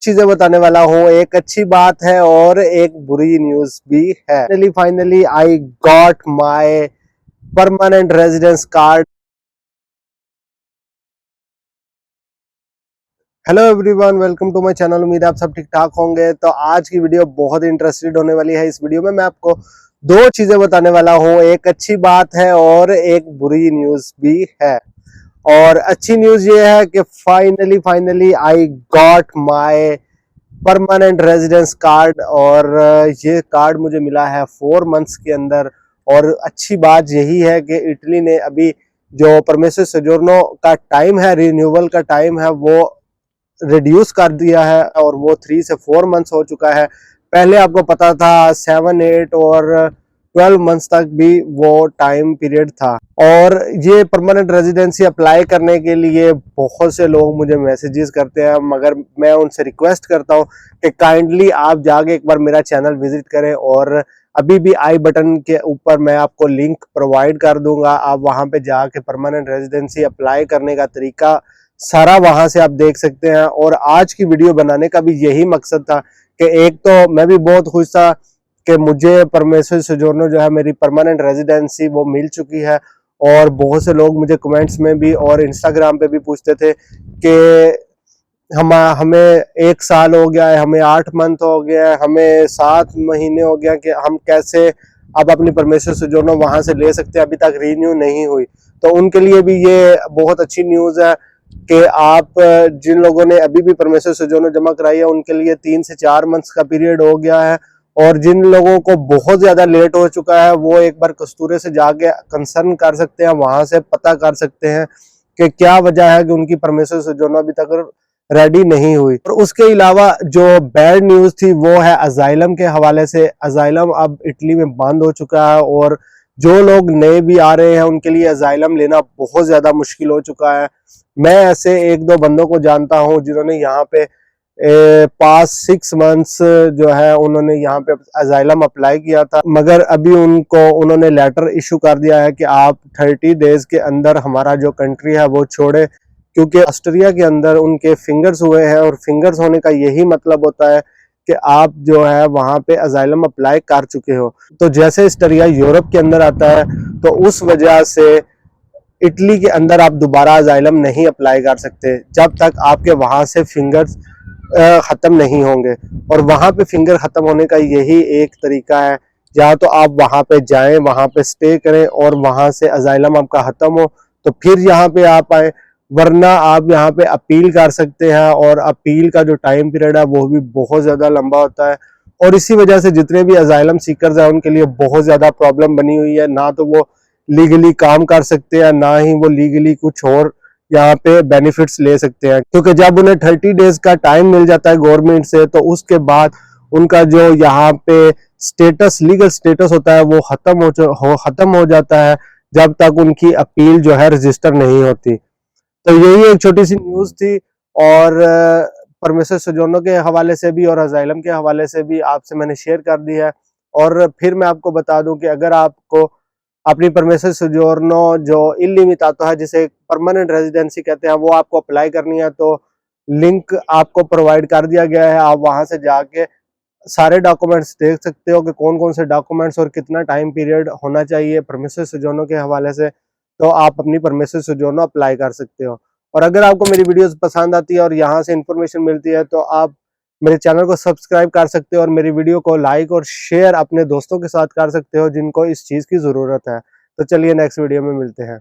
चीजें बताने वाला हूँ। एक अच्छी बात है और एक बुरी न्यूज भी है। Finally I got my permanent residence card. Hello everyone, welcome to my channel. उम्मीद है आप सब ठीक ठाक होंगे। तो आज की वीडियो बहुत इंटरेस्टेड होने वाली है। इस वीडियो में मैं आपको दो चीजें बताने वाला हूँ। एक अच्छी बात है और एक बुरी न्यूज भी है। और अच्छी न्यूज ये है कि finally I got my permanent residence card. और ये कार्ड मुझे मिला है 4 मंथ्स के अंदर। और अच्छी बात यही है कि इटली ने अभी जो परमेसो सोजोर्नो का टाइम है, रिन्यूअल का टाइम है, वो रिड्यूस कर दिया है और वो 3 से 4 मंथ्स हो चुका है। पहले आपको पता था 7, 8 और 12 मंथ्स तक भी वो टाइम पीरियड था। और ये परमानेंट रेजिडेंसी अप्लाई करने के लिए बहुत से लोग मुझे मैसेजेस करते हैं, मगर मैं उनसे रिक्वेस्ट करता हूँ कि काइंडली आप जाके एक बार मेरा चैनल विजिट करें। और अभी भी आई बटन के ऊपर मैं आपको लिंक प्रोवाइड कर दूंगा। आप वहां पे जाके परमानेंट रेजिडेंसी अप्लाई करने का तरीका सारा वहां से आप देख सकते हैं। और आज की वीडियो बनाने का भी यही मकसद था कि एक तो मैं भी बहुत खुश था कि मुझे परमेसो सोजोर्नो जो है, मेरी परमानेंट रेजिडेंसी वो मिल चुकी है। और बहुत से लोग मुझे कमेंट्स में भी और इंस्टाग्राम पे भी पूछते थे कि हमें 1 साल हो गया है, हमें 8 मंथ हो गया है, हमें 7 महीने हो गया कि हम कैसे अब अपनी परमेसो सोजोर्नो वहां से ले सकते हैं, अभी तक रीन्यू नहीं हुई। तो उनके लिए भी ये बहुत अच्छी न्यूज है कि आप जिन लोगों ने अभी भी परमेसो सोजोर्नो जमा कराई है, उनके लिए 3 से 4 मंथ्स का पीरियड हो गया है। और जिन लोगों को बहुत ज्यादा लेट हो चुका है, वो एक बार कस्तूरे से जाके कंसर्न कर सकते हैं, वहां से पता कर सकते हैं कि क्या वजह है कि उनकी परमेसो सोजोर्नो अभी तक रेडी नहीं हुई। और उसके अलावा जो बैड न्यूज थी वो है अजाइलम के हवाले से। अजाइलम अब इटली में बंद हो चुका है और जो लोग नए भी आ रहे हैं उनके लिए अजाइलम लेना बहुत ज्यादा मुश्किल हो चुका है। मैं ऐसे 1-2 बंदों को जानता हूं जिन्होंने यहाँ पे पास 6 मंथ्स जो है उन्होंने यहाँ पे अजाइलम अप्लाई किया था, मगर अभी उन्होंने लेटर इशू कर दिया है कि आप 30 डेज के अंदर हमारा जो कंट्री है वो छोड़े, क्योंकि ऑस्ट्रिया के अंदर उनके फिंगर्स हुए हैं। और फिंगर्स होने का यही मतलब होता है कि आप जो है वहां पे अजाइलम अप्लाई कर चुके हो। तो जैसे ऑस्ट्रिया यूरोप के अंदर आता है, तो उस वजह से इटली के अंदर आप दोबारा अजाइलम नहीं अप्लाई कर सकते जब तक आपके वहां से फिंगर्स खत्म नहीं होंगे। और वहां पे फिंगर खत्म होने का यही एक तरीका है, या तो आप वहां पे जाएं, वहां पे स्टे करें और वहां से अजाइलम आपका खत्म हो तो फिर यहाँ पे आप आए, वरना आप यहाँ पे अपील कर सकते हैं। और अपील का जो टाइम पीरियड है वो भी बहुत ज्यादा लंबा होता है। और इसी वजह से जितने भी अजाइलम सीकर्स हैं उनके लिए बहुत ज्यादा प्रॉब्लम बनी हुई है। ना तो वो लीगली काम कर सकते हैं, ना ही वो लीगली कुछ और यहाँ पे बेनिफिट्स ले सकते हैं, क्योंकि जब उन्हें 30 डेज का टाइम मिल जाता है गवर्नमेंट से, तो उसके बाद उनका जो यहाँ पे स्टेटस, लीगल स्टेटस होता है वो खत्म हो जाता है, जब तक उनकी अपील जो है रजिस्टर नहीं होती। तो यही एक छोटी सी न्यूज थी। और परमेसर सोजोर्नो के हवाले से भी और अजाइलम के हवाले से भी आपसे मैंने शेयर कर दी है। और फिर मैं आपको बता दूं कि अगर आपको अपनी परमेसर सोजोर्नो जो इलिमिटातो है, जिसे परमानेंट रेजिडेंसी कहते हैं, वो आपको अप्लाई करनी है, तो लिंक आपको प्रोवाइड कर दिया गया है। आप वहां से जाके सारे डॉक्यूमेंट्स देख सकते हो कि कौन कौन से डॉक्यूमेंट्स और कितना टाइम पीरियड होना चाहिए परमेसर सोजोर्नो के हवाले से। तो आप अपनी परमेसर सोजोर्नो अप्लाई कर सकते हो। और अगर आपको मेरी वीडियोस पसंद आती है और यहाँ से इंफॉर्मेशन मिलती है, तो आप मेरे चैनल को सब्सक्राइब कर सकते हो और मेरी वीडियो को लाइक और शेयर अपने दोस्तों के साथ कर सकते हो जिनको इस चीज की जरूरत है। तो चलिए नेक्स्ट वीडियो में मिलते हैं।